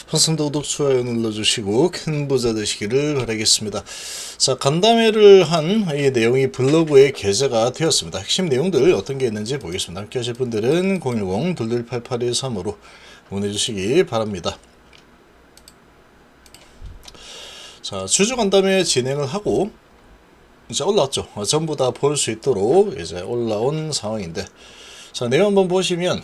항상 구독, 좋아요 눌러주시고 큰 부자 되시기를 바라겠습니다. 자, 간담회를 한 이 내용이 블로그에 게재가 되었습니다. 핵심 내용들 어떤 게 있는지 보겠습니다. 함께 하실 분들은 010-2288-13으로 문의해 주시기 바랍니다. 자, 주주 간담회 진행을 하고 이제 올라왔죠. 전부 다 볼 수 있도록 이제 올라온 상황인데, 자, 내용 한번 보시면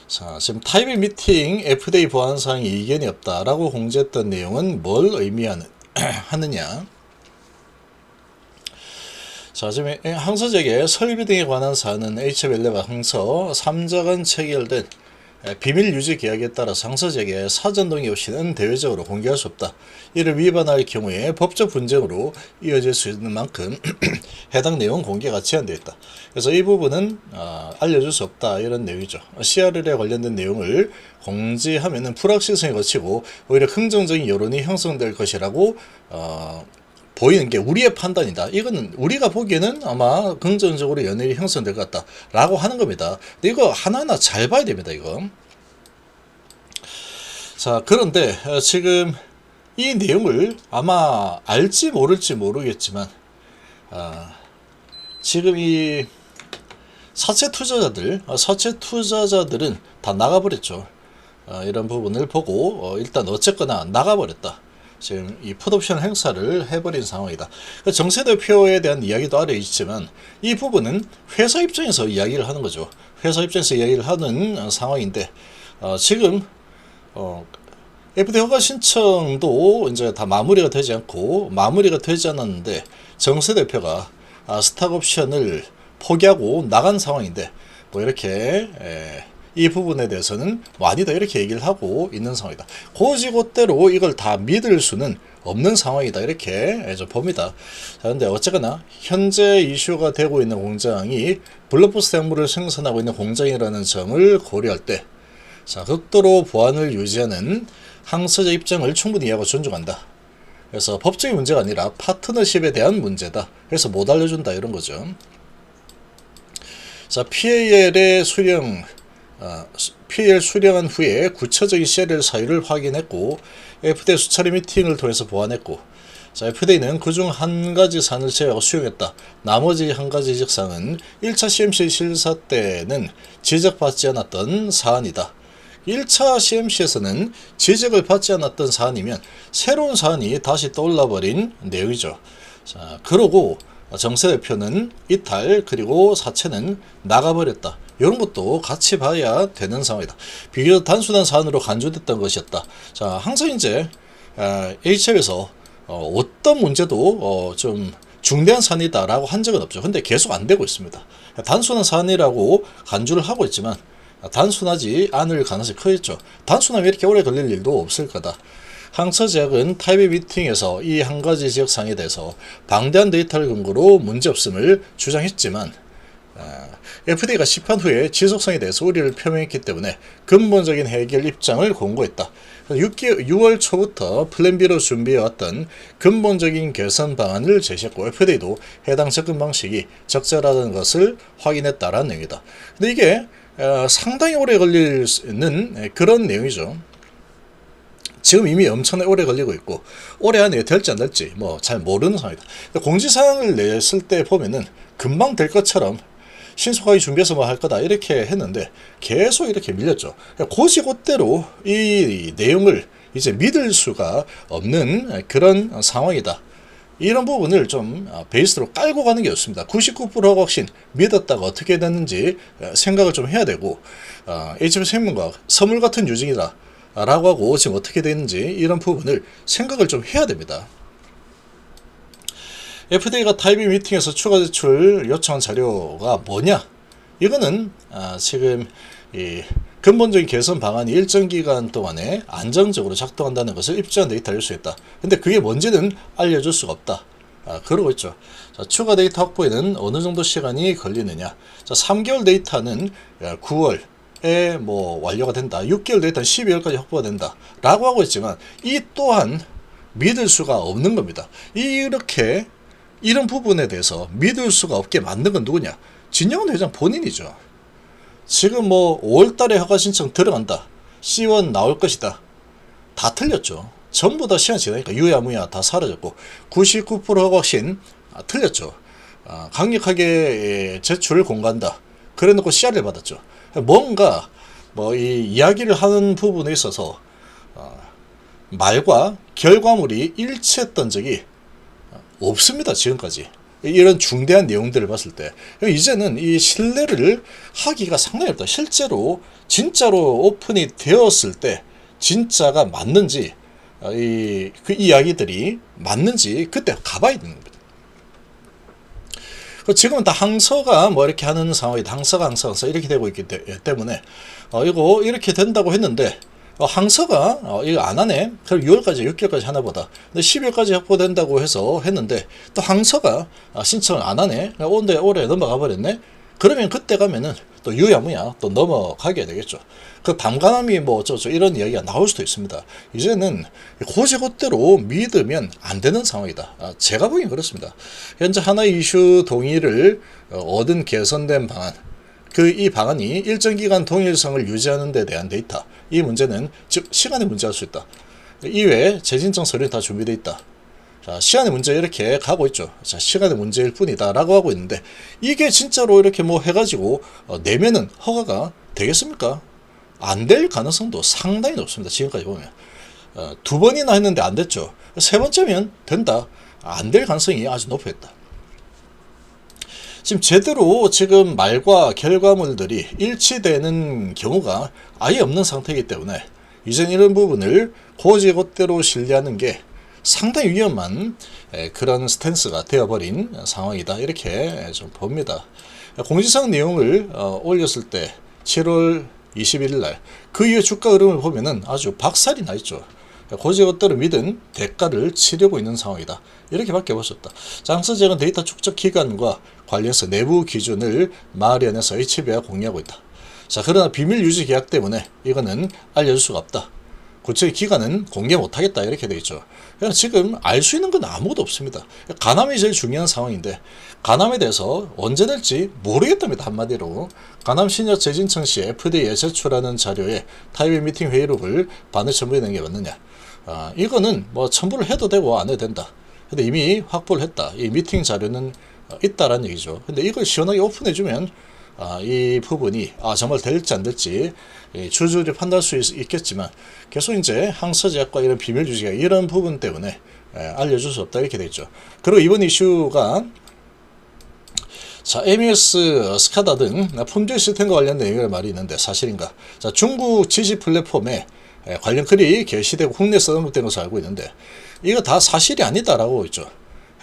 자, 지금 타입의 미팅 FDA 보안사항이 이견이 없다라고 공지했던 내용은 뭘 의미하느냐. 자, 지금 항서제계 설비 등에 관한 사안은 HF11 항서 3자 간 체결된 비밀 유지 계약에 따라서 항서제계 사전 동의 없이는 대외적으로 공개할 수 없다. 이를 위반할 경우에 법적 분쟁으로 이어질 수 있는 만큼 해당 내용 공개가 제한되어 있다. 그래서 이 부분은 알려줄 수 없다, 이런 내용이죠. CRL에 관련된 내용을 공지하면은 불확실성이 거치고 오히려 긍정적인 여론이 형성될 것이라고 보이는 게 우리의 판단이다. 이거는 우리가 보기에는 아마 긍정적으로 연일이 형성될 것 같다 라고 하는 겁니다. 근데 이거 하나하나 잘 봐야 됩니다, 이거. 자, 그런데 지금 이 내용을 아마 알지 모를지 모르겠지만 지금 이 사채 투자자들은 다 나가버렸죠. 이런 부분을 보고 일단 어쨌거나 나가버렸다. 지금 이 풋옵션 행사를 해버린 상황이다. 정세 대표에 대한 이야기도 아래 있지만 이 부분은 회사 입장에서 이야기를 하는 거죠. 회사 입장에서 이야기를 하는 상황인데 지금 FDA 허가 신청도 이제 다 마무리가 되지 않았는데 정세 대표가 스탁옵션을 포기하고 나간 상황인데, 뭐 이렇게 이 부분에 대해서는 아니다 이렇게 얘기를 하고 있는 상황이다. 고지고대로 이걸 다 믿을 수는 없는 상황이다, 이렇게 좀 봅니다. 자, 근데 어쨌거나 현재 이슈가 되고 있는 공장이 블록버스터 약물을 생산하고 있는 공장이라는 점을 고려할 때, 자, 극도로 보안을 유지하는 항서제 입장을 충분히 이해하고 존중한다. 그래서 법적인 문제가 아니라 파트너십에 대한 문제다. 그래서 못 알려준다, 이런 거죠. 자, PAL 수령한 후에 구체적인 CRL 사유를 확인했고, FDA 수차례 미팅을 통해서 보완했고, 자, FDA는 그중 한 가지 사안을 제외하고 수용했다. 나머지 한 가지 지적사항은 1차 CMC 실사 때는 지적받지 않았던 사안이다. 1차 CMC에서는 지적을 받지 않았던 사안이면 새로운 사안이 다시 떠올라버린 내용이죠. 자, 그러고 정세 대표는 이탈, 그리고 사채는 나가버렸다. 이런 것도 같이 봐야 되는 상황이다. 비교적 단순한 사안으로 간주됐던 것이었다. 자, 항상 이제 HF에서 어떤 문제도 좀 중대한 사안이다라고 한 적은 없죠. 근데 계속 안 되고 있습니다. 단순한 사안이라고 간주를 하고 있지만 단순하지 않을 가능성이 크겠죠. 단순하면 이렇게 오래 걸릴 일도 없을 거다. 항서제약은 타입의 미팅에서 이 한 가지 지적사항에 대해서 방대한 데이터를 근거로 문제없음을 주장했지만 FDA가 시판 후에 지속성에 대해서 우려를 표명했기 때문에 근본적인 해결 입장을 공고했다. 6월 초부터 플랜 B로 준비해왔던 근본적인 개선 방안을 제시했고, FDA도 해당 접근 방식이 적절하다는 것을 확인했다라는 내용이다. 근데 이게 상당히 오래 걸리는 그런 내용이죠. 지금 이미 엄청나게 오래 걸리고 있고, 올해 안에 될지 안 될지 뭐 잘 모르는 상황이다. 공지사항을 냈을 때 보면은 금방 될 것처럼 신속하게 준비해서 뭐 할 거다 이렇게 했는데 계속 이렇게 밀렸죠. 고지고대로 이 내용을 이제 믿을 수가 없는 그런 상황이다. 이런 부분을 좀 베이스로 깔고 가는 게 좋습니다. 99% 확신 믿었다가 어떻게 됐는지 생각을 좀 해야 되고, HF 생명과학 선물 같은 유증이다 라고 하고 지금 어떻게 됐는지 이런 부분을 생각을 좀 해야 됩니다. FDA가 타입의 미팅에서 추가 제출 요청한 자료가 뭐냐? 이거는 지금 이 근본적인 개선 방안이 일정 기간 동안에 안정적으로 작동한다는 것을 입증한 데이터를 수했다. 근데 그게 뭔지는 알려줄 수가 없다. 그러고 있죠. 자, 추가 데이터 확보에는 어느 정도 시간이 걸리느냐? 자, 3개월 데이터는 9월에 뭐 완료가 된다. 6개월 데이터는 12월까지 확보가 된다. 라고 하고 있지만 이 또한 믿을 수가 없는 겁니다. 이렇게 이런 부분에 대해서 믿을 수가 없게 만든 건 누구냐? 진영훈 회장 본인이죠. 지금 뭐 5월달에 허가 신청 들어간다. C1 나올 것이다. 다 틀렸죠. 전부 다 시간 지나니까 유야무야 다 사라졌고 99% 허가 확신 틀렸죠. 강력하게 제출 공고한다. 그래놓고 CR을 받았죠. 뭔가 뭐 이 이야기를 하는 부분에 있어서 말과 결과물이 일치했던 적이 없습니다. 지금까지. 이런 중대한 내용들을 봤을 때 이제는 이 신뢰를 하기가 상당히 어렵다. 실제로 진짜로 오픈이 되었을 때 진짜가 맞는지 그 이야기들이 맞는지 그때 가봐야 되는 겁니다. 지금은 다 항서가 뭐 이렇게 하는 상황이 항서가 이렇게 되고 있기 때문에 이거 이렇게 된다고 했는데 항서가 이거 안 하네. 그럼 6월까지 6개월까지 하나보다. 근데 12월까지 확보된다고 해서 했는데 또 항서가 신청을 안 하네. 올해 넘어가 버렸네. 그러면 그때 가면은 또 유야무야 또 넘어가게 되겠죠. 그 밤가남이 뭐 어쩌고 이런 이야기가 나올 수도 있습니다. 이제는 고지고대로 믿으면 안 되는 상황이다. 제가 보기엔 그렇습니다. 현재 하나 이슈 동의를 얻은 개선된 방안. 이 방안이 일정 기간 동일성을 유지하는 데 대한 데이터. 이 문제는 즉 시간의 문제일 수 있다. 이외에 재신청 서류는 다 준비되어 있다. 자, 시간의 문제 이렇게 가고 있죠. 자, 시간의 문제일 뿐이다 라고 하고 있는데 이게 진짜로 이렇게 뭐 해가지고 내면은 허가가 되겠습니까? 안 될 가능성도 상당히 높습니다. 지금까지 보면 2번이나 했는데 안 됐죠. 3번째면 된다. 안 될 가능성이 아주 높겠다. 지금 제대로 지금 말과 결과물들이 일치되는 경우가 아예 없는 상태이기 때문에 이젠 이런 부분을 고지고대로 신뢰하는 게 상당히 위험한 그런 스탠스가 되어버린 상황이다. 이렇게 좀 봅니다. 공지사항 내용을 올렸을 때 7월 21일 날 그 이후 주가 흐름을 보면은 아주 박살이 나 있죠. 고지고대로 믿은 대가를 치르고 있는 상황이다. 이렇게밖에 볼 수 없다. 장서재는 데이터 축적 기간과 관련해서 내부 기준을 마련해서 HB가 공유하고 있다. 자, 그러나 비밀 유지 계약 때문에 이거는 알려줄 수가 없다. 구체의 기간은 공개 못하겠다. 이렇게 되어 있죠. 그냥 지금 알 수 있는 건 아무것도 없습니다. 간암이 제일 중요한 상황인데 간암에 대해서 언제 될지 모르겠답니다. 한마디로 간암 신약 재진청 시 FDA에 제출하는 자료에 타입의 미팅 회의록을 반을 첨부해낸 게 맞느냐. 이거는 뭐 첨부를 해도 되고 안 해도 된다. 근데 이미 확보를 했다. 이 미팅 자료는 있다라는 얘기죠. 근데 이걸 시원하게 오픈해주면 이 부분이 정말 될지 안 될지 줄줄이 판단할 수 있겠지만 계속 이제 항서제약과 이런 비밀 유지가 이런 부분 때문에 알려줄 수 없다 이렇게 되죠. 그리고 이번 이슈가 자, MES, 스카다 등 품질 시스템과 관련된 얘기가 말이 있는데 사실인가? 자, 중국 지시 플랫폼에 관련 글이 게시되고 국내에서 언급된 것으로 알고 있는데 이거 다 사실이 아니다라고 있죠.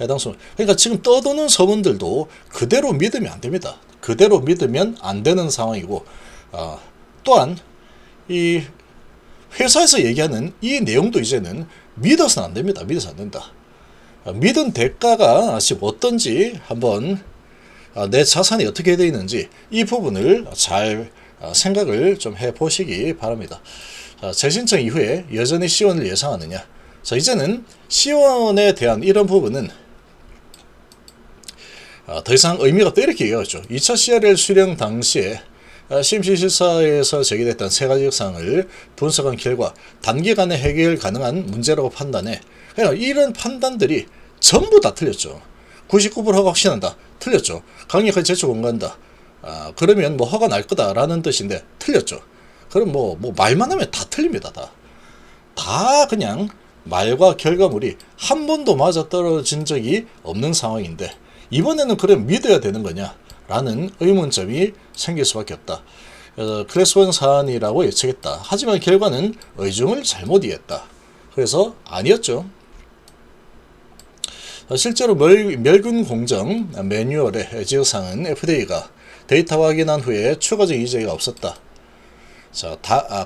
해당 소문. 그러니까 지금 떠도는 소문들도 그대로 믿으면 안 됩니다. 그대로 믿으면 안 되는 상황이고 또한 이 회사에서 얘기하는 이 내용도 이제는 믿어서는 안 됩니다. 믿어서 안 된다. 믿은 대가가 지금 어떤지 한번 내 자산이 어떻게 되어 있는지 이 부분을 잘 생각을 좀 해보시기 바랍니다. 재신청 이후에 여전히 C1을 예상하느냐. 자, 이제는 C1에 대한 이런 부분은 더 이상 의미가 없다 이렇게 얘기하죠. 2차 CRL 수령 당시에 심시실사에서 제기됐던 세 가지 사항을 분석한 결과 단기간에 해결 가능한 문제라고 판단해. 그러니까 이런 판단들이 전부 다 틀렸죠. 99% 허가 확신한다. 틀렸죠. 강력하게 제출 공고한다. 그러면 뭐 허가 날 거다라는 뜻인데 틀렸죠. 그럼 뭐 말만 하면 다 틀립니다. 다 그냥 말과 결과물이 한 번도 맞아떨어진 적이 없는 상황인데 이번에는 그럼 믿어야 되는 거냐 라는 의문점이 생길 수밖에 없다. 클래스1 사안이라고 예측했다. 하지만 결과는 의중을 잘못 이해했다. 그래서 아니었죠. 실제로 멸균 공정 매뉴얼의 지역사항은 FDA가 데이터 확인한 후에 추가적 이제가 없었다. 자,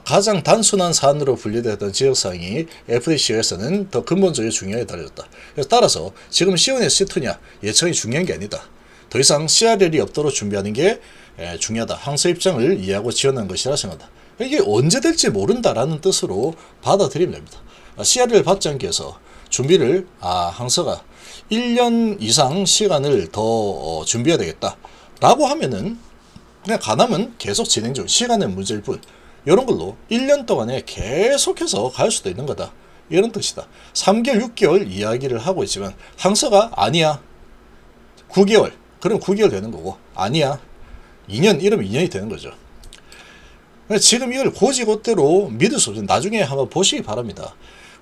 가장 단순한 사안으로 분류되었던 지역사항이 FDC에서는 더 근본적으로 중요하게 다뤄졌다. 따라서 지금 C1의 C2냐 예측이 중요한 게 아니다. 더 이상 CRL이 없도록 준비하는 게 중요하다. 항서 입장을 이해하고 지원한 것이라 생각한다. 이게 언제 될지 모른다라는 뜻으로 받아들이면 됩니다. CRL을 받지 않기 위해서 준비를 항서가 1년 이상 시간을 더 준비해야 되겠다 라고 하면은 그냥 가남은 계속 진행 중, 시간의 문제일 뿐. 이런 걸로 1년 동안에 계속해서 갈 수도 있는 거다. 이런 뜻이다. 3개월, 6개월 이야기를 하고 있지만 항서가 아니야. 9개월. 그럼 9개월 되는 거고 아니야. 2년 이러면 2년이 되는 거죠. 지금 이걸 고지고대로 믿을 수 없어요. 나중에 한번 보시기 바랍니다.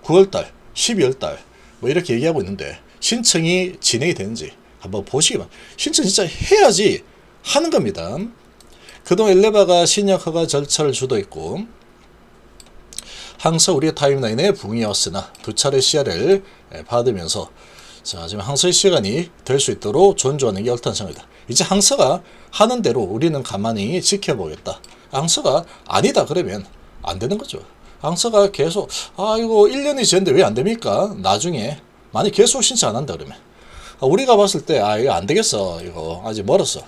9월달, 12월달 뭐 이렇게 얘기하고 있는데 신청이 진행이 되는지 한번 보시기 바랍니다. 신청 진짜 해야지 하는 겁니다. 그동안 엘레바가 신약 허가 절차를 주도했고 항서 우리의 타임라인에 붕이었으나 두 차례 CR을 받으면서 자, 지금 항서의 시간이 될 수 있도록 존중하는 게 옳다는 이제 항서가 하는 대로 우리는 가만히 지켜보겠다. 항서가 아니다 그러면 안 되는 거죠. 항서가 계속 이거 1년이 지났는데 왜 안 됩니까? 나중에 만약 계속 신청 안 한다 그러면 우리가 봤을 때 이거 안 되겠어. 이거 아직 멀었어.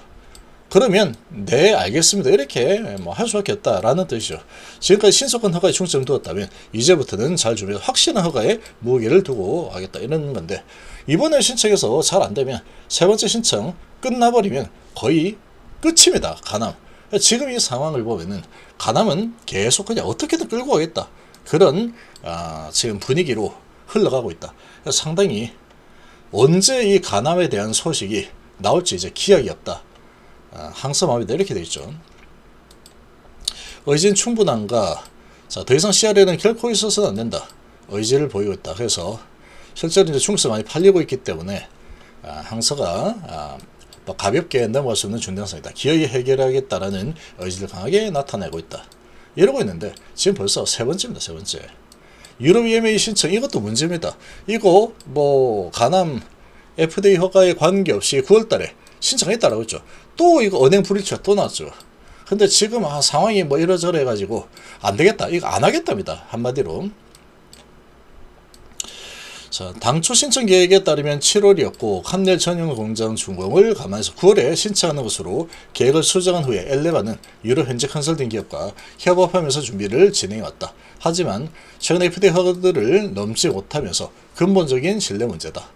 그러면 네 알겠습니다 이렇게 뭐 할 수밖에 없다라는 뜻이죠. 지금까지 신속한 허가에 중점을 두었다면 이제부터는 잘 준비해서 확실한 허가에 무게를 두고 하겠다 이런 건데 이번에 신청해서 잘 안되면 세 번째 신청 끝나버리면 거의 끝입니다. 가남. 지금 이 상황을 보면은 가남은 계속 그냥 어떻게든 끌고 가겠다 그런 지금 분위기로 흘러가고 있다. 상당히 언제 이 가남에 대한 소식이 나올지 이제 기약이 없다. 항서 마음이다 이렇게 되어 있죠. 의지는 충분한가? 자, 더 이상 CR에는 결코 있어서는 안 된다. 의지를 보이고 있다. 그래서 실제로 이제 중국에서 많이 팔리고 있기 때문에 항서가 뭐 가볍게 넘어갈 수 없는 중대상이다. 기어이 해결하겠다라는 의지를 강하게 나타내고 있다. 이러고 있는데 지금 벌써 세 번째입니다. 세 번째. 유럽 EMA 신청 이것도 문제입니다. 이거 뭐 가남 FDA 허가에 관계없이 9월달에 신청했다라고 했죠. 또 이거 은행 불일치가 또 나왔죠. 근데 지금 상황이 뭐 이러저러 해가지고 안 되겠다. 이거 안 하겠답니다. 한마디로. 자, 당초 신청 계획에 따르면 7월이었고 칸넬 전용 공장 준공을 감안해서 9월에 신청하는 것으로 계획을 수정한 후에 엘레바는 유럽 현지 컨설팅 기업과 협업하면서 준비를 진행해왔다. 하지만 최근 FDA 허가들을 넘지 못하면서 근본적인 신뢰 문제다.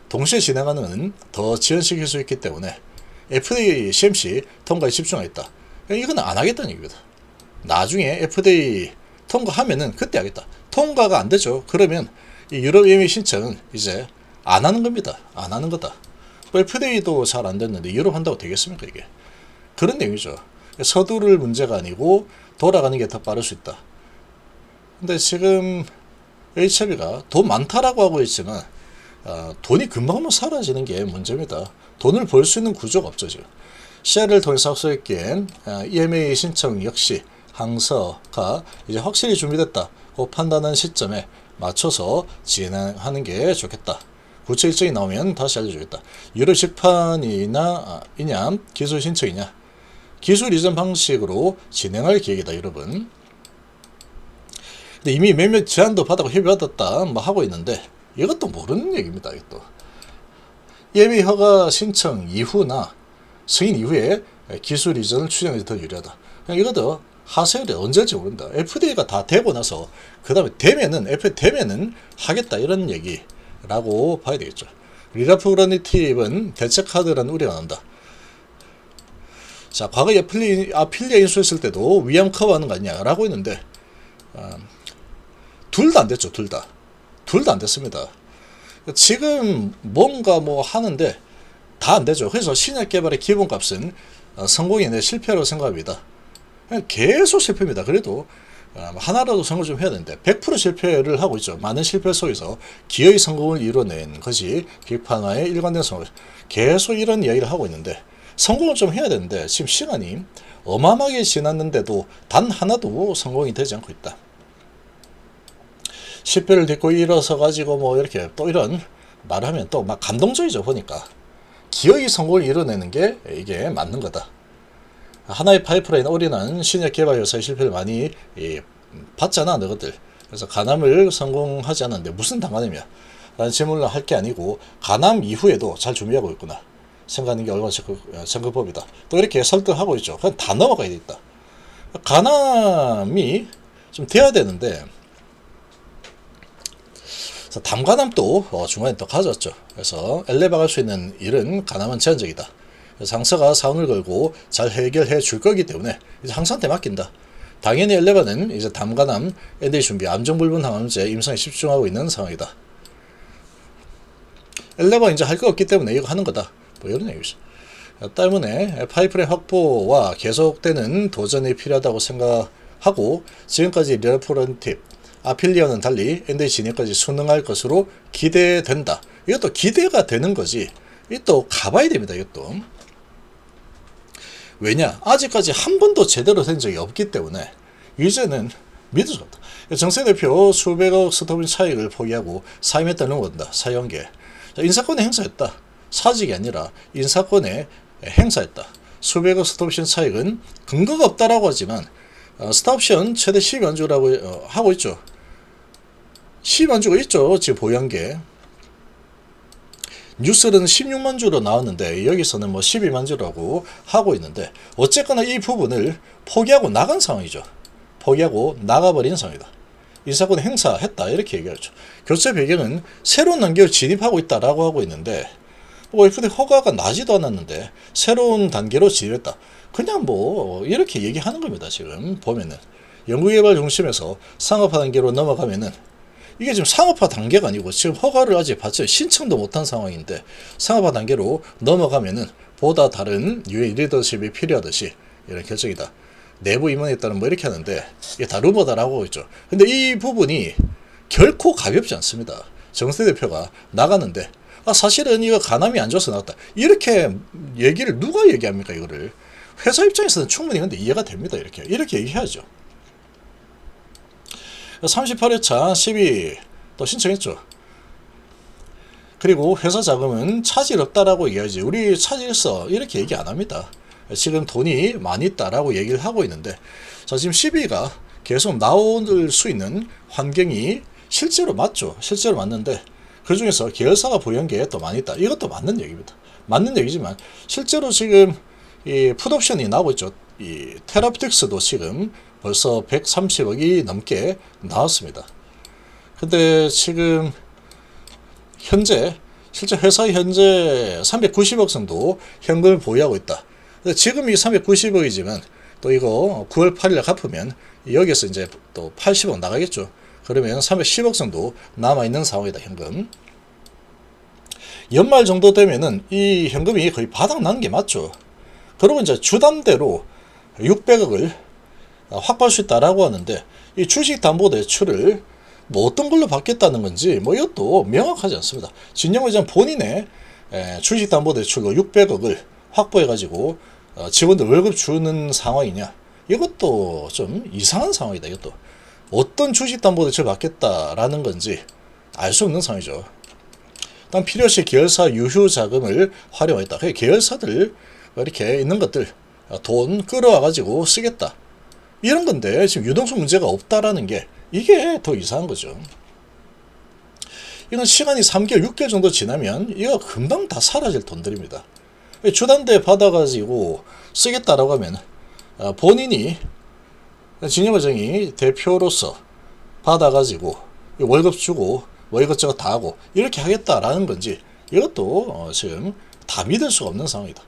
동시에 진행하는 더 지연시킬 수 있기 때문에 FDA CMC 통과에 집중하겠다. 이건 안 하겠다는 얘기입니다. 나중에 FDA 통과하면은 그때 하겠다. 통과가 안 되죠. 그러면 이 유럽 EMA 신청은 이제 안 하는 겁니다. 안 하는 거다. FDA도 잘 안 됐는데 유럽 한다고 되겠습니까 이게? 그런 내용이죠. 서두를 문제가 아니고 돌아가는 게 더 빠를 수 있다. 근데 지금 HIV가 돈 많다라고 하고 있지만 돈이 금방 한번 사라지는 게 문제입니다. 돈을 벌 수 있는 구조가 없죠 지금. CR을 통해서 확수했기엔 EMA 신청 역시 항서가 이제 확실히 준비됐다고 판단한 시점에 맞춰서 진행하는 게 좋겠다. 구체 일정이 나오면 다시 알려주겠다. 유럽 식판이냐 기술 신청이냐 기술 이전 방식으로 진행할 계획이다 여러분. 근데 이미 몇몇 제안도 받았고 협의받았다 뭐 하고 있는데 이것도 모르는 얘기입니다. 이것도 예비 허가 신청 이후나 승인 이후에 기술 이전을 추진하는 게 더 유리하다. 이것도 하세요. 언제 할지 모른다. FDA가 다 되고 나서 그 다음에 되면은 하겠다 이런 얘기라고 봐야 되겠죠. 리라프그라니팁은 대체 카드라는 우려가 난다. 자, 과거에 아필리아 인수했을 때도 위암 커버하는 거 아니냐라고 했는데 둘 다 안 됐죠. 둘 다 안 됐습니다. 지금 뭔가 뭐 하는데 다 안 되죠. 그래서 신약 개발의 기본값은 성공이 아니라 실패라고 생각합니다. 계속 실패입니다. 그래도 하나라도 성공 좀 해야 되는데 100% 실패를 하고 있죠. 많은 실패 속에서 기어이 성공을 이뤄낸 것이 빅파나의 일관된 성공. 계속 이런 이야기를 하고 있는데 성공을 좀 해야 되는데 지금 시간이 어마어마하게 지났는데도 단 하나도 성공이 되지 않고 있다. 실패를 딛고 일어서 가지고 뭐 이렇게 또 이런 말을 하면 또 막 감동적이죠. 보니까 기어이 성공을 이뤄내는 게 이게 맞는 거다. 하나의 파이프라인 올인한 신약 개발 회사의 실패를 많이 봤잖아 너희들. 그래서 가남을 성공하지 않았는데 무슨 당하느냐 라는 질문을 할 게 아니고 가남 이후에도 잘 준비하고 있구나 생각하는 게 얼마나 적극법이다. 또 이렇게 설득하고 있죠. 그냥 다 넘어가야 되겠다. 가남이 좀 돼야 되는데 담가남도 중간에 또 가졌죠. 그래서 엘레바 갈 수 있는 일은 가남은 제한적이다. 상사가 사원을 걸고 잘 해결해 줄 거기 때문에 이제 항상한테 맡긴다. 당연히 엘레바는 이제 담가남 NDA 준비 안정불분 항암제 임상에 집중하고 있는 상황이다. 엘레바 이제 할 거 없기 때문에 이거 하는 거다. 뭐 이런 얘기죠. 때문에 파이프라인 확보와 계속되는 도전이 필요하다고 생각하고 지금까지 리레프런팁 아필리아는 달리 NDA 진입까지 순응할 것으로 기대된다. 이것도 기대가 되는 거지. 이것도 가봐야 됩니다. 이것도. 왜냐? 아직까지 한 번도 제대로 된 적이 없기 때문에 이제는 믿을 수 없다. 정세 대표 수백억 스톱인 차익을 포기하고 사임했다는 건다. 사형계. 인사권의 행사했다. 사직이 아니라 인사권의 행사했다. 수백억 스톱옵션 차익은 근거가 없다라고 하지만 스톱옵션 최대 12만 주라고 하고 있죠. 12만 주가 있죠. 지금 보유한 게. 뉴스는 16만 주로 나왔는데 여기서는 뭐 12만 주라고 하고 있는데 어쨌거나 이 부분을 포기하고 나간 상황이죠. 포기하고 나가버린 상황이다. 인사권 행사했다 이렇게 얘기하죠. 교체 배경은 새로운 단계로 진입하고 있다라고 하고 있는데 FDA 허가가 나지도 않았는데 새로운 단계로 진입했다. 그냥 뭐 이렇게 얘기하는 겁니다. 지금 보면은 연구개발 중심에서 상업화 단계로 넘어가면은 이게 지금 상업화 단계가 아니고 지금 허가를 아직 받지 신청도 못한 상황인데 상업화 단계로 넘어가면은 보다 다른 유해 리더십이 필요하듯이 이런 결정이다. 내부 임원했다는 뭐 이렇게 하는데 이게 다 루머다라고 하고 있죠. 근데 이 부분이 결코 가볍지 않습니다. 정세 대표가 나가는데 사실은 이거 간암이 안 좋아서 나왔다. 이렇게 얘기를 누가 얘기합니까 이거를. 회사 입장에서는 충분히 근데 이해가 됩니다. 이렇게 얘기해야죠. 38회차 12 또 신청했죠. 그리고 회사 자금은 차질 없다라고 얘기하지. 우리 차질 있어 이렇게 얘기 안 합니다. 지금 돈이 많이 있다라고 얘기를 하고 있는데 자 지금 12가 계속 나올 수 있는 환경이 실제로 맞죠. 실제로 맞는데 그 중에서 계열사가 보유한 게 또 많이 있다. 이것도 맞는 얘기입니다. 맞는 얘기지만 실제로 지금 이 풋옵션이 나오고 있죠. 이 테라피틱스도 지금 벌써 130억이 넘게 나왔습니다. 근데 지금 실제 회사 현재 390억 정도 현금을 보유하고 있다. 지금 이 390억이지만 또 이거 9월 8일에 갚으면 여기서 이제 또 80억 나가겠죠. 그러면 310억 정도 남아있는 상황이다. 현금. 연말 정도 되면은 이 현금이 거의 바닥 나는 게 맞죠. 그리고 이제 주담대로 600억을 확보할 수 있다라고 하는데 이 주식담보대출을 뭐 어떤 걸로 받겠다는 건지 뭐 이것도 명확하지 않습니다. 진영회장 본인의 주식담보대출로 600억을 확보해가지고 직원들 월급 주는 상황이냐 이것도 좀 이상한 상황이다. 이것도 어떤 주식담보대출 받겠다라는 건지 알 수 없는 상황이죠. 일단 필요시 계열사 유휴 자금을 활용했다. 계열사들 이렇게 있는 것들 돈 끌어와가지고 쓰겠다. 이런 건데 지금 유동성 문제가 없다라는 게 이게 더 이상한 거죠. 이건 시간이 3개월, 6개월 정도 지나면 이거 금방 다 사라질 돈들입니다. 주담대 받아가지고 쓰겠다라고 하면 본인이 진영회장이 대표로서 받아가지고 월급 주고 뭐 이것저것 다 하고 이렇게 하겠다라는 건지 이것도 지금 다 믿을 수가 없는 상황이다.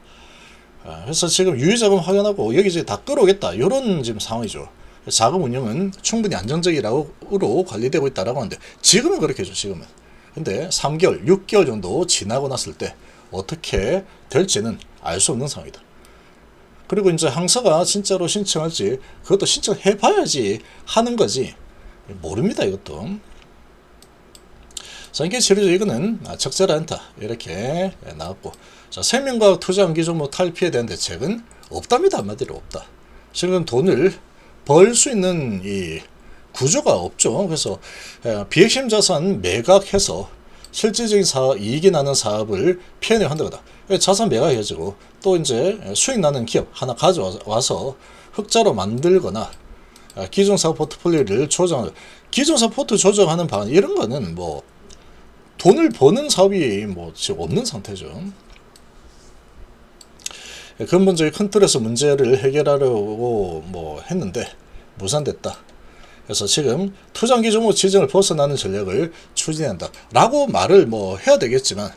그래서 지금 유효자금 확인하고 여기저기 다 끌어오겠다 이런 지금 상황이죠. 자금 운영은 충분히 안정적이라고 관리되고 있다라고 하는데 지금은 그렇게죠. 지금은. 근데 3개월, 6개월 정도 지나고 났을 때 어떻게 될지는 알 수 없는 상황이다. 그리고 이제 항사가 진짜로 신청할지 그것도 신청해봐야지 하는 거지 모릅니다. 이것도. 전기 치료제 이거는 적절하지 않다 이렇게 나왔고 자 생명과학 투자 연기 종목 탈피에 대한 대책은 없답니다. 한마디로 없다. 지금 돈을 벌 수 있는 이 구조가 없죠. 그래서 비핵심 자산 매각해서 실질적인 이익이 나는 사업을 피해내야 한다 거다. 자산 매각해가지고 또 이제 수익 나는 기업 하나 가져와서 흑자로 만들거나 기존 사업 포트폴리오를 조정하는 기존 사업 포트 조정하는 방안 이런 거는 뭐 돈을 버는 사업이 뭐 지금 없는 상태죠. 근본적인 큰 틀에서 문제를 해결하려고 뭐 했는데 무산됐다. 그래서 지금 투자기 종목 지정을 벗어나는 전략을 추진한다 라고 말을 뭐 해야 되겠지만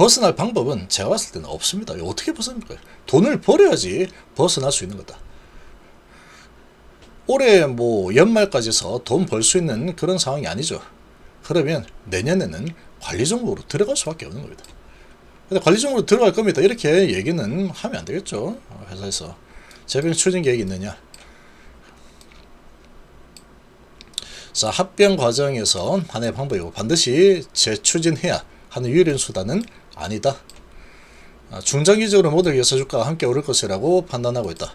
벗어날 방법은 제가 봤을 때는 없습니다. 어떻게 벗어납니까? 돈을 벌어야지 벗어날 수 있는 거다. 올해 뭐 연말까지서 돈 벌 수 있는 그런 상황이 아니죠. 그러면 내년에는 관리 종목으로 들어갈 수밖에 없는 겁니다. 근데 관리 종목으로 들어갈 겁니다. 이렇게 얘기는 하면 안 되겠죠. 회사에서 재병 추진 계획이 있느냐? 자, 합병 과정에서 하나의 방법이고 반드시 재추진해야 하는 유일한 수단은 아니다. 중장기적으로 모두 여서주가가 함께 오를 것이라고 판단하고 있다.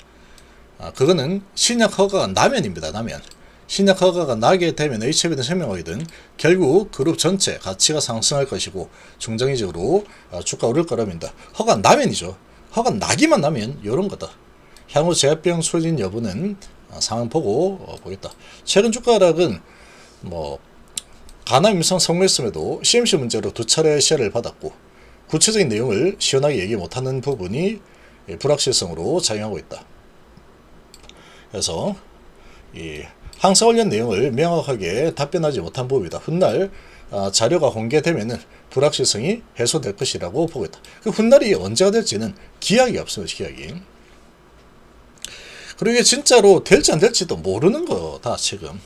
그거는 신약 허가가 나면입니다. 나면. 신약 허가가 나게 되면 HB든 생명하이든 결국 그룹 전체 가치가 상승할 것이고 중장기적으로 주가 오를 거랍니다. 허가 나면이죠. 허가 나기만 나면 이런 거다. 향후 재합병 추진 여부는 상황 보고 보겠다. 최근 주가 하락은 뭐 가남 임상 성공했음에도 CMC 문제로 2차례 시야를 받았고 구체적인 내용을 시원하게 얘기 못하는 부분이 불확실성으로 작용하고 있다. 그래서 이 항사 관련 내용을 명확하게 답변하지 못한 부분이다. 훗날 자료가 공개되면은 불확실성이 해소될 것이라고 보고 있다. 그 훗날이 언제가 될지는 기약이 없습니다. 기약이. 그리고 이게 진짜로 될지 안 될지도 모르는 거다. 지금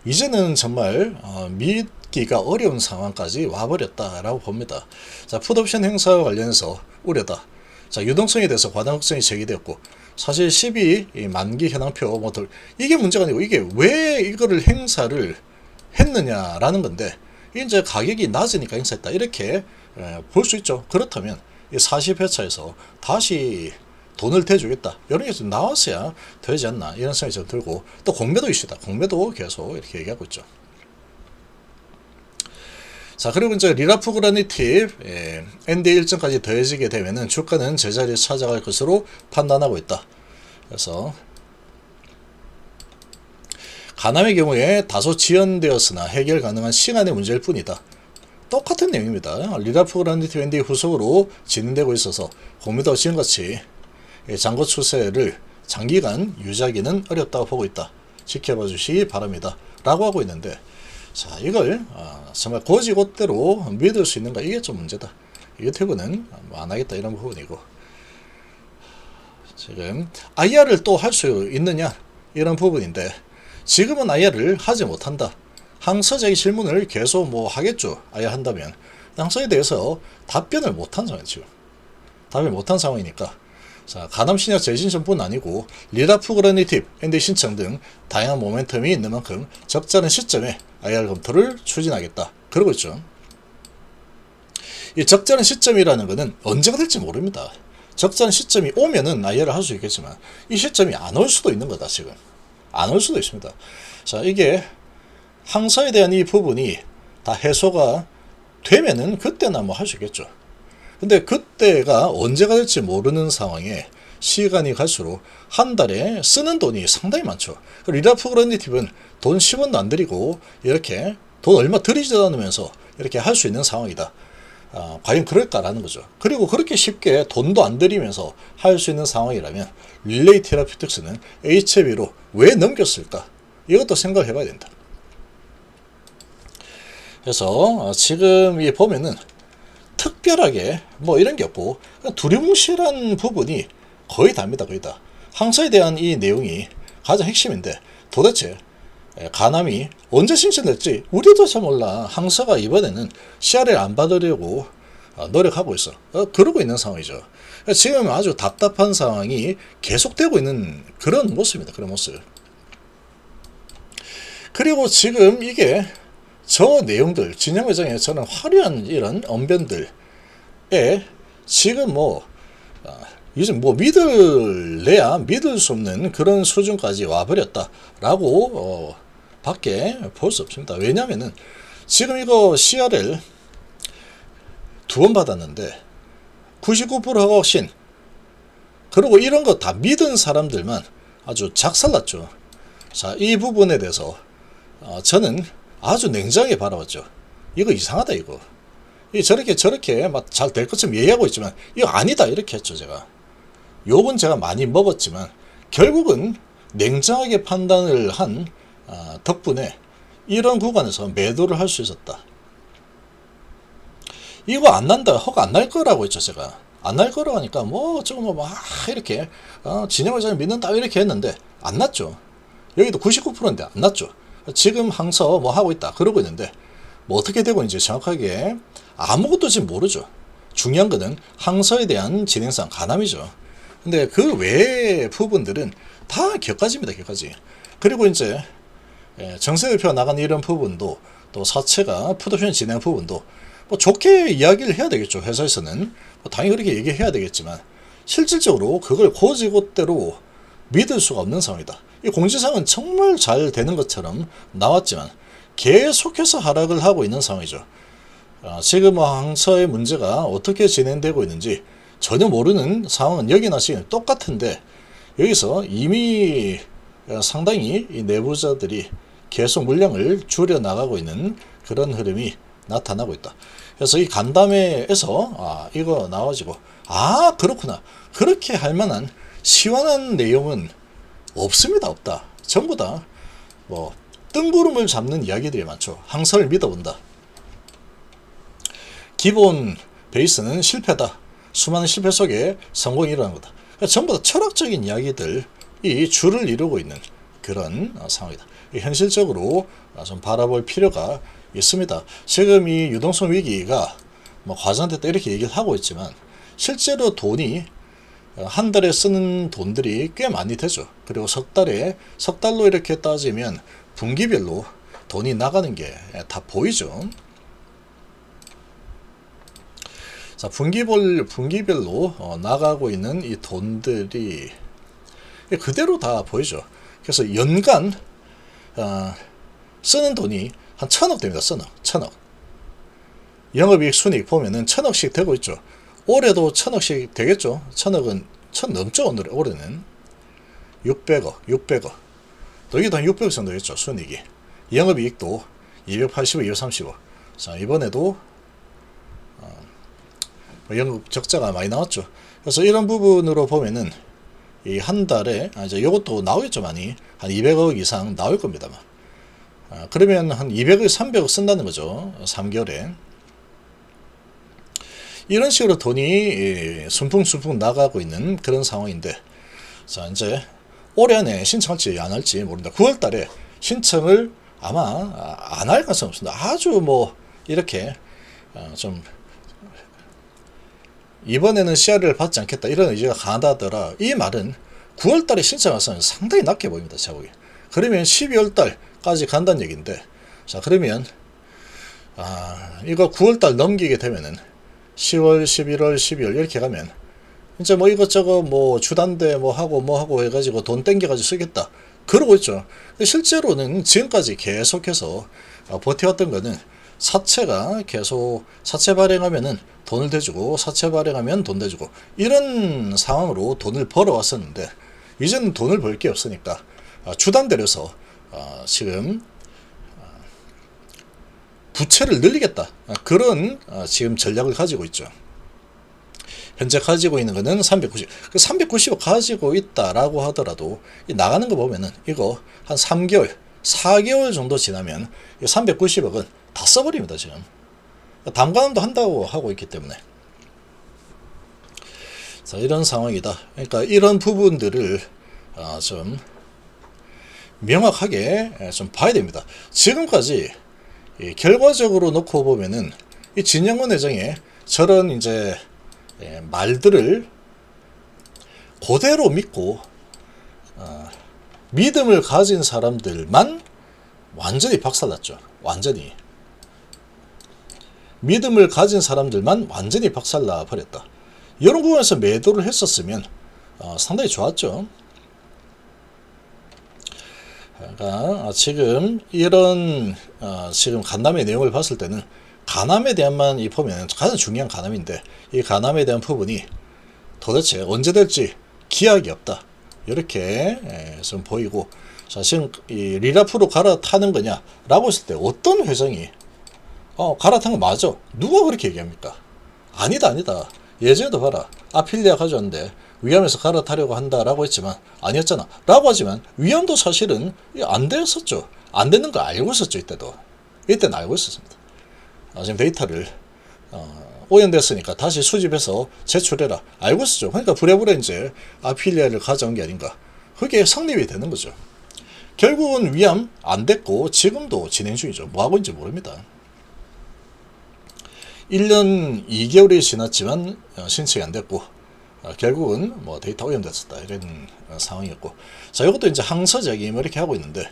이제는 정말 믿기가 어려운 상황까지 와버렸다라고 봅니다. 자, 풋옵션 행사와 관련해서 우려다. 자, 유동성에 대해서 과당 걱정이 제기되었고 사실 12 만기 현황표 모델 이게 문제가 아니고 이게 왜 이거를 행사를 했느냐라는 건데 이제 가격이 낮으니까 행사했다 이렇게 볼 수 있죠. 그렇다면 40회차에서 다시 돈을 대주겠다 이런 게 좀 나왔어야 되지 않나 이런 생각이 좀 들고 또 공매도 이슈다. 공매도 계속 이렇게 얘기하고 있죠. 자, 그리고 이제 리라프 그라니팁 NDA 일정까지 더해지게 되면은 주가는 제자리에 찾아갈 것으로 판단하고 있다. 그래서 가남의 경우에 다소 지연되었으나 해결 가능한 시간의 문제일 뿐이다. 똑같은 내용입니다. 리라프 그라니팁 NDA 후속으로 진행되고 있어서 공매도 지금같이 장고 추세를 장기간 유지하기는 어렵다고 보고 있다. 지켜봐 주시기 바랍니다. 라고 하고 있는데 자, 이걸 정말 고지고대로 믿을 수 있는가 이게 좀 문제다. 유튜브는 뭐 안 하겠다 이런 부분이고 지금 IR을 또 할 수 있느냐 이런 부분인데 지금은 IR을 하지 못한다. 항서적인 질문을 계속 뭐 하겠죠. IR 한다면 항서에 대해서 답변을 못한 상황이죠. 지금 답변을 못한 상황이니까 자, 가남 신약 재신청뿐 아니고 리라프 그라니팁, NDA 신청 등 다양한 모멘텀이 있는 만큼 적절한 시점에 IR 검토를 추진하겠다. 그러고 있죠. 이 적절한 시점이라는 것은 언제가 될지 모릅니다. 적절한 시점이 오면은 IR을 할 수 있겠지만 이 시점이 안 올 수도 있는 거다. 지금 안 올 수도 있습니다. 자, 이게 항사에 대한 이 부분이 다 해소가 되면은 그때나 뭐 할 수 있겠죠. 근데 그때가 언제가 될지 모르는 상황에 시간이 갈수록 한 달에 쓰는 돈이 상당히 많죠. 리라프 그라니팁은 돈 10원도 안 들이고 이렇게 돈 얼마 들이지도 않으면서 이렇게 할 수 있는 상황이다. 과연 그럴까라는 거죠. 그리고 그렇게 쉽게 돈도 안 들이면서 할 수 있는 상황이라면 릴레이 테라피틱스는 HB로 왜 넘겼을까? 이것도 생각을 해봐야 된다. 그래서 지금 이 보면은 특별하게 뭐 이런 게 없고 두리뭉실한 부분이 거의 다입니다. 거의 다. 항사에 대한 이 내용이 가장 핵심인데 도대체 가남이 언제 신청될지 우리도 잘 몰라. 항사가 이번에는 CR을 안 받으려고 노력하고 있어. 그러고 있는 상황이죠. 지금 아주 답답한 상황이 계속되고 있는 그런 모습입니다. 그런 모습. 그리고 지금 이게 저 내용들 진영 회장의 저는 화려한 이런 언변들에 지금 뭐 요즘 뭐 믿을래야 믿을 수 없는 그런 수준까지 와버렸다라고 밖에 볼 수 없습니다. 왜냐면은 지금 이거 CRL 2번 받았는데 99% 확신 그리고 이런 거 다 믿은 사람들만 아주 작살났죠. 자, 이 부분에 대해서 저는 아주 냉정하게 바라봤죠. 이거 이상하다 이거. 이 저렇게 막 잘 될 것처럼 얘기하고 있지만 이거 아니다 이렇게 했죠. 제가 욕은 제가 많이 먹었지만 결국은 냉정하게 판단을 한 덕분에 이런 구간에서 매도를 할 수 있었다. 이거 안 난다, 허가 안 날 거라고 했죠, 제가. 안 날 거라고 하니까, 뭐, 어쩌고, 뭐, 막, 이렇게, 진영을 잘 믿는다, 이렇게 했는데, 안 났죠. 여기도 99%인데, 안 났죠. 지금 항서 뭐 하고 있다, 그러고 있는데, 뭐 어떻게 되고 있는지 정확하게 아무것도 지금 모르죠. 중요한 거는 항서에 대한 진행상 가남이죠. 근데 그 외의 부분들은 다 격가지입니다, 격가지. 그리고 이제, 정세 대표가 나간 이런 부분도, 또 사채가 풋옵션 진행 부분도, 뭐 좋게 이야기를 해야 되겠죠. 회사에서는 뭐 당연히 그렇게 얘기해야 되겠지만 실질적으로 그걸 곧이곧대로 믿을 수가 없는 상황이다. 이 공지사항은 정말 잘 되는 것처럼 나왔지만 계속해서 하락을 하고 있는 상황이죠. 지금 항서의 문제가 어떻게 진행되고 있는지 전혀 모르는 상황은 여기나 지금 똑같은데, 여기서 이미 상당히 이 내부자들이 계속 물량을 줄여 나가고 있는 그런 흐름이 나타나고 있다. 그래서 이 간담회에서 이거 나와가지고 그렇구나, 그렇게 할 만한 시원한 내용은 없습니다. 없다. 전부 다 뭐 뜬구름을 잡는 이야기들이 많죠. 항서를 믿어본다. 기본 베이스는 실패다. 수많은 실패 속에 성공이 일어난 거다. 그러니까 전부 다 철학적인 이야기들이 줄을 이루고 있는 그런 상황이다. 현실적으로 좀 바라볼 필요가 있습니다. 지금 이 유동성 위기가 뭐 과장됐다 이렇게 얘기를 하고 있지만 실제로 돈이 한 달에 쓰는 돈들이 꽤 많이 되죠. 그리고 석 달로 이렇게 따지면 분기별로 돈이 나가는 게 다 보이죠. 자, 분기별로 나가고 있는 이 돈들이 그대로 다 보이죠. 그래서 연간 쓰는 돈이 한 1,000억 됩니다. 1,000억. 영업이익 순이익 보면은 1,000억씩 되고 있죠. 올해도 1,000억씩 되겠죠. 1,000억은 1,000 넘죠. 올해는 600억. 여기도 한 600억 정도 됐죠. 순이익이. 영업이익도 280억, 230억. 자, 이번에도 영업 적자가 많이 나왔죠. 그래서 이런 부분으로 보면은 이 한 달에 이제 이것도 나오겠죠. 많이 한 200억 이상 나올 겁니다만. 그러면 한 200억, 300억 쓴다는 거죠. 3개월에. 이런 식으로 돈이 순풍순풍 나가고 있는 그런 상황인데, 자, 이제 올해 안에 신청할지 안 할지 모른다. 9월 달에 신청을 아마 안 할 가능성이 없습니다. 아주 뭐 이렇게 좀 이번에는 CR을 받지 않겠다 이런 의지가 강하다더라. 이 말은 9월 달에 신청할 가능성이 상당히 낮게 보입니다. 제가 보기에. 그러면 12월 달까지 간다는 얘기인데, 자, 그러면 이거 9월 달 넘기게 되면은 10월, 11월, 12월 이렇게 가면 이제 뭐 이것저것 뭐 주단대 뭐 하고 해가지고 돈 땡겨가지고 쓰겠다 그러고 있죠. 근데 실제로는 지금까지 계속해서 버텨왔던 거는 사채가 계속 사채 발행하면은 돈을 대주고 사채 발행하면 돈 대주고 이런 상황으로 돈을 벌어왔었는데, 이제는 돈을 벌 게 없으니까 주단대로서 지금 부채를 늘리겠다 그런 지금 전략을 가지고 있죠. 현재 가지고 있는 거는 390. 그 390억 가지고 있다라고 하더라도 나가는 거 보면은 이거 한 3개월, 4개월 정도 지나면 390억은 다 써버립니다. 지금 담가남도 한다고 하고 있기 때문에. 자, 이런 상황이다. 그러니까 이런 부분들을 좀 명확하게 좀 봐야 됩니다. 지금까지 결과적으로 놓고 보면은 이 진영원 회장의 저런 이제 말들을 그대로 믿고 믿음을 가진 사람들만 완전히 박살났죠. 완전히 믿음을 가진 사람들만 완전히 박살나 버렸다. 이런 구간에서 매도를 했었으면 상당히 좋았죠. 그러니까 지금 이런 지금 간담회 내용을 봤을 때는 간암에 대한만 보면 가장 중요한 간암인데, 이 간암에 대한 부분이 도대체 언제 될지 기약이 없다 이렇게 좀 보이고, 자, 지금 이 리라프로 갈아타는 거냐라고 했을 때 어떤 회장이 갈아탄 거 맞아, 누가 그렇게 얘기합니까? 아니다 예전에도 봐라, 아필리아 가져왔는데 위암에서 갈아타려고 한다라고 했지만 아니었잖아 라고 하지만 위암도 사실은 안 됐었죠. 안 되는 거 알고 있었죠. 이때는 알고 있었습니다. 지금 데이터를 오염됐으니까 다시 수집해서 제출해라. 알고 있었죠. 그러니까 부랴부랴 이제 아필리아를 가져온 게 아닌가. 그게 성립이 되는 거죠. 결국은 위암 안 됐고 지금도 진행 중이죠. 뭐 하고 있는지 모릅니다. 1년 2개월이 지났지만 신청이 안 됐고 결국은 뭐 데이터 오염됐었다 이런 상황이었고, 자 이것도 이제 항서 제기임 이렇게 하고 있는데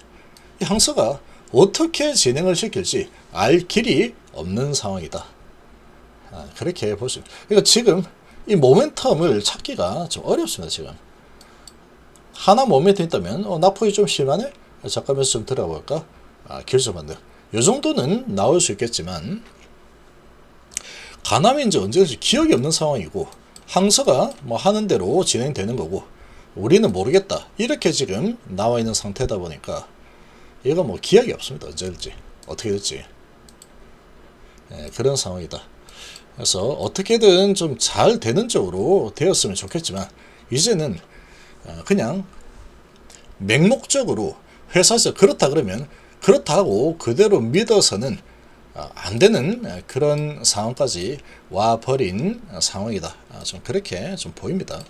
이 항서가 어떻게 진행을 시킬지 알 길이 없는 상황이다. 그렇게 볼 수 있습니다. 그러니까 지금 이 모멘텀을 찾기가 좀 어렵습니다. 지금 하나 모멘텀 있다면 낙폭이 좀 심하네? 잠깐만 좀 들어볼까? 길조만들 이 정도는 나올 수 있겠지만 가남이 이제 언제든지 기억이 없는 상황이고 항서가 뭐 하는 대로 진행되는 거고 우리는 모르겠다 이렇게 지금 나와 있는 상태다 보니까 얘가 뭐 기억이 없습니다. 언제 될지 어떻게 될지. 그런 상황이다. 그래서 어떻게든 좀 잘 되는 쪽으로 되었으면 좋겠지만 이제는 그냥 맹목적으로 회사에서 그렇다 그러면 그렇다고 그대로 믿어서는 안 되는 그런 상황까지 와 버린 상황이다. 좀 그렇게 좀 보입니다.